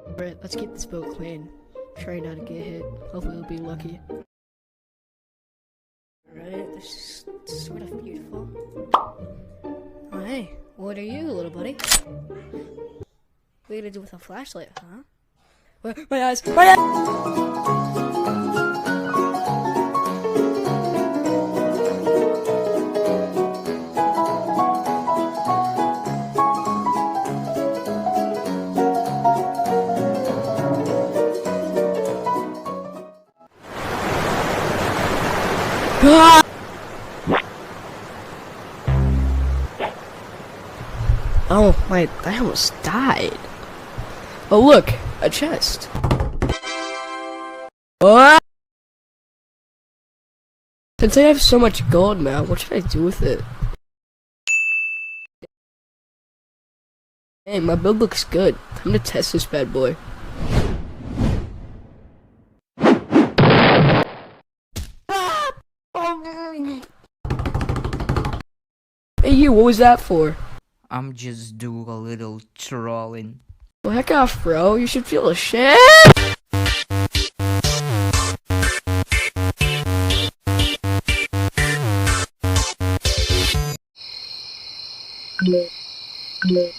Alright, let's keep this boat clean. Try not to get hit. Hopefully we'll be lucky. Alright, this is sort of beautiful. Oh hey, what are you, little buddy? What are you gonna do with a flashlight, huh? My eyes! My eyes! Oh, I almost died. Oh look, a chest. What? Since I have so much gold now, what should I do with it? Hey, my build looks good. I'm gonna test this bad boy. Hey you, what was that for? I'm just doing a little trolling. Well, heck off, bro. You should feel ashamed. Yeah.